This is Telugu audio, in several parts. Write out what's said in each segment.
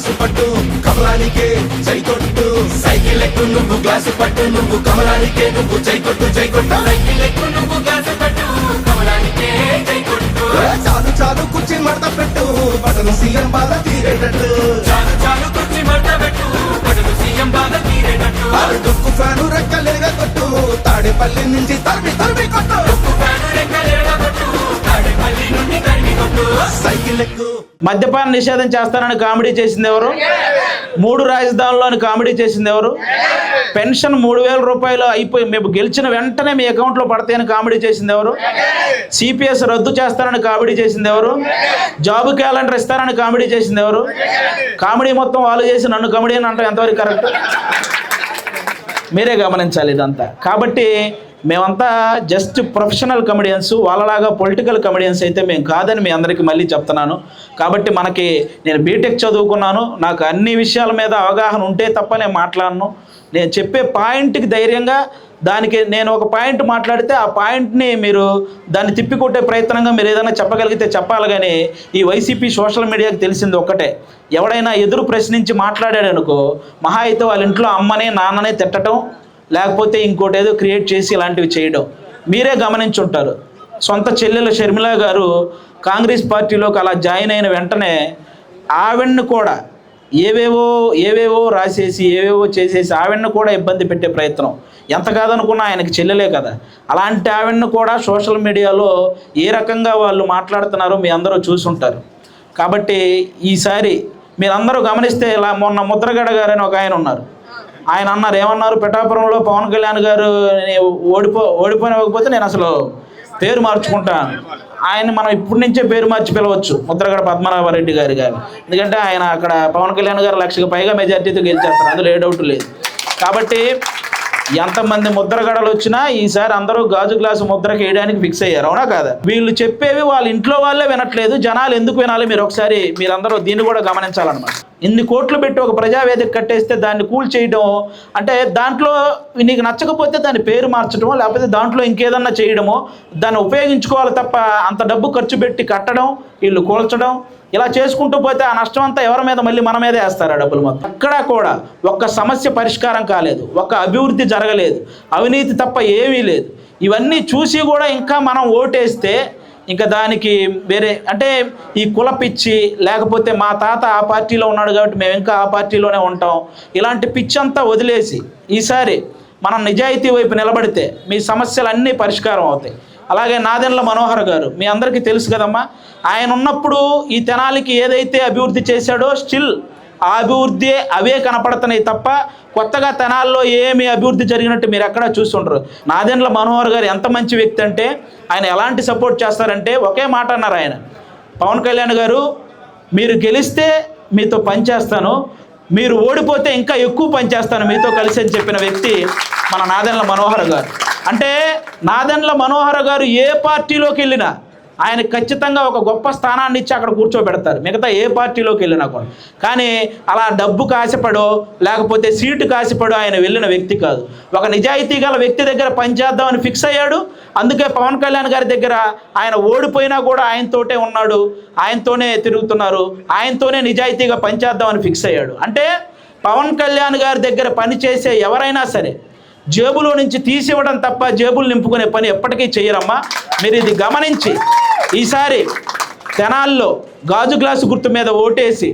గ్లాసు పట్టు కమలానికే జై కొట్టు సైకిల్ ఎక్కు నువ్వు గ్లాసు పట్టు నువ్వు కమలానికే నువ్వు జై కొట్టు సైకిల్ ఎక్కు నువ్వు గ్లాసు పట్టు కమలానికే జై కొట్టు చాలు చాలు కుర్చీ మడత పెట్టు బటను సీఎం బాధ తీరేటట్టు చాలు కుర్చీ మడత పెట్టు బటను సీఎం బాధ తీరేటట్టు డుక్కు ఫ్యాను రెక్కలేగా కొట్టు తాడేపల్లి నుంచి తరిమి కొట్టు డుక్కు ఫ్యాను రెక్కలేగా కొట్టు తాడేపల్లి నుండి తరిమి కొట్టు సైకిల్ ఎక్కు. మద్యపాన నిషేధం చేస్తానని కామెడీ చేసింది ఎవరు? 3 రాజధానుల్లోని కామెడీ చేసింది ఎవరు? పెన్షన్ 3,000 రూపాయలు అయిపోయి మేము గెలిచిన వెంటనే మీ అకౌంట్లో పడతాయని కామెడీ చేసింది ఎవరు? సిపిఎస్ రద్దు చేస్తారని కామెడీ చేసింది ఎవరు? జాబ్ క్యాలెండర్ ఇస్తారని కామెడీ చేసింది ఎవరు? కామెడీ మొత్తం వాళ్ళు చేసి నన్ను కామెడీ అని అంటే ఎంతవరకు కరెక్ట్? మీరే గమనించాలి ఇదంతా. కాబట్టి మేమంతా జస్ట్ ప్రొఫెషనల్ కమెడియన్స్, వాళ్ళలాగా పొలిటికల్ కమెడియన్స్ అయితే మేము కాదని మీ అందరికీ మళ్ళీ చెప్తున్నాను. కాబట్టి నేను బీటెక్ చదువుకున్నాను, నాకు అన్ని విషయాల మీద అవగాహన ఉంటే తప్ప నేను మాట్లాడను. నేను చెప్పే పాయింట్కి ధైర్యంగా నేను ఒక పాయింట్ మాట్లాడితే ఆ పాయింట్ని మీరు దాన్ని తిప్పికొట్టే ప్రయత్నంగా మీరు ఏదైనా చెప్పగలిగితే చెప్పాలి. కానీ ఈ వైసీపీ సోషల్ మీడియాకి తెలిసింది ఒక్కటే, ఎవడైనా ఎదురు ప్రశ్నించి మాట్లాడాడు అనుకో మహా అయితే వాళ్ళ ఇంట్లో అమ్మనే నాన్ననే తిట్టడం, లేకపోతే ఇంకోటి ఏదో క్రియేట్ చేసి ఇలాంటివి చేయడం మీరే గమనించుంటారు. సొంత చెల్లెలు షర్మిల గారు కాంగ్రెస్ పార్టీలోకి అలా జాయిన్ అయిన వెంటనే ఆవిడ్ని కూడా ఏవేవో రాసేసి ఏవేవో చేసేసి ఆవిడ్ని కూడా ఇబ్బంది పెట్టే ప్రయత్నం. ఎంత కాదనుకున్నా ఆయనకి చెల్లెలే కదా. అలాంటి ఆవిడ్ని కూడా సోషల్ మీడియాలో ఏ రకంగా వాళ్ళు మాట్లాడుతున్నారో మీ అందరూ చూసుంటారు. కాబట్టి ఈసారి మీరందరూ గమనిస్తే ఇలా మొన్న ముద్రగడ గారు అని ఒక ఆయన ఉన్నారు. ఆయన అన్నారు, ఏమన్నారు, పిఠాపురంలో పవన్ కళ్యాణ్ గారు ఓడిపోయినకపోతే నేను అసలు పేరు మార్చుకుంటాను. ఆయన మనం ఇప్పటి నుంచే పేరు మార్చి పిలవచ్చు, ముద్రగడ పద్మనాభరెడ్డి గారు. ఎందుకంటే ఆయన అక్కడ పవన్ కళ్యాణ్ గారు 1,00,000కి పైగా మెజార్టీతో గెలిచేస్తారు, అందులో ఏ డౌట్ లేదు. కాబట్టి ఎంతమంది ముద్రగడలు వచ్చినా ఈసారి అందరూ గాజు గ్లాసు ముద్రకి వేయడానికి ఫిక్స్ అయ్యారు, అవునా కాదా? వీళ్ళు చెప్పేవి వాళ్ళ ఇంట్లో వాళ్ళే వినట్లేదు, జనాలు ఎందుకు వినాలి? మీరందరూ దీన్ని కూడా గమనించాలన్నమాట. ఇన్ని కోట్లు పెట్టి ఒక ప్రజావేదిక కట్టేస్తే దాన్ని కూల్ చేయడం అంటే, దాంట్లో నీకు నచ్చకపోతే దాని పేరు మార్చడమో లేకపోతే దాంట్లో ఇంకేదన్నా చేయడమో, దాన్ని ఉపయోగించుకోవాలి తప్ప అంత డబ్బు ఖర్చు పెట్టి కట్టడం, వీళ్ళు కూల్చడం, ఇలా చేసుకుంటూ పోతే ఆ నష్టం అంతా ఎవరి మీద? మళ్ళీ మన మీదే వేస్తారు ఆ డబ్బులు మొత్తం. ఎక్కడా కూడా ఒక్క సమస్య పరిష్కారం కాలేదు, ఒక్క అభివృద్ధి జరగలేదు, అవినీతి తప్ప ఏమీ లేదు. ఇవన్నీ చూసి కూడా ఇంకా మనం ఓటేస్తే ఇంకా దానికి వేరే అంటే ఈ కుల పిచ్చి, లేకపోతే మా తాత ఆ పార్టీలో ఉన్నాడు కాబట్టి మేము ఇంకా ఆ పార్టీలోనే ఉంటాం, ఇలాంటి పిచ్చి అంతా వదిలేసి ఈసారి మనం నిజాయితీ వైపు నిలబడితే మీ సమస్యలు అన్నీ పరిష్కారం అవుతాయి. అలాగే నాదెండ్ల మనోహర్ గారు మీ అందరికీ తెలుసు కదమ్మా, ఆయన ఉన్నప్పుడు ఈ తెనాలికి ఏదైతే అభివృద్ధి చేశాడో స్టిల్ ఆ అభివృద్ధి అవే కనపడుతున్నాయి తప్ప కొత్తగా తెనాల్లో ఏమి అభివృద్ధి జరిగినట్టు మీరు ఎక్కడా చూస్తుంటారు. నాదెండ్ల మనోహర్ గారు ఎంత మంచి వ్యక్తి అంటే, ఆయన ఎలాంటి సపోర్ట్ చేస్తారంటే ఒకే మాట అన్నారు ఆయన, పవన్ కళ్యాణ్ గారు మీరు గెలిస్తే మీతో పనిచేస్తాను, మీరు ఓడిపోతే ఇంకా ఎక్కువ పనిచేస్తాను మీతో కలిసి అని చెప్పిన వ్యక్తి మన నాదెండ్ల మనోహర్ గారు. అంటే నాదెండ్ల మనోహర్ గారు ఏ పార్టీలోకి వెళ్ళినా ఆయన ఖచ్చితంగా ఒక గొప్ప స్థానాన్ని ఇచ్చి అక్కడ కూర్చోబెడతారు, మిగతా ఏ పార్టీలోకి వెళ్ళినా కూడా. కానీ అలా డబ్బు కాసిపడో లేకపోతే సీటు కాసిపడో ఆయన వెళ్ళిన వ్యక్తి కాదు. ఒక నిజాయితీ గల వ్యక్తి దగ్గర పనిచేద్దామని ఫిక్స్ అయ్యాడు. అందుకే పవన్ కళ్యాణ్ గారి దగ్గర ఆయన ఓడిపోయినా కూడా ఆయనతోటే ఉన్నాడు, ఆయనతోనే తిరుగుతున్నారు, ఆయనతోనే నిజాయితీగా పనిచేద్దామని ఫిక్స్ అయ్యాడు. అంటే పవన్ కళ్యాణ్ గారి దగ్గర పనిచేసే ఎవరైనా సరే జేబులో నుంచి తీసివ్వడం తప్ప జేబులు నింపుకునే పని ఎప్పటికీ చేయరమ్మా. మీరు ఇది గమనించి ఈసారి తెనాల్లో గాజు గ్లాసు గుర్తు మీద ఓటేసి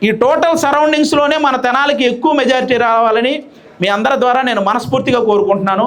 ఈ టోటల్ సరౌండింగ్స్లోనే మన తెనాలికి ఎక్కువ మెజారిటీ రావాలని మీ అందరి ద్వారా నేను మనస్ఫూర్తిగా కోరుకుంటున్నాను.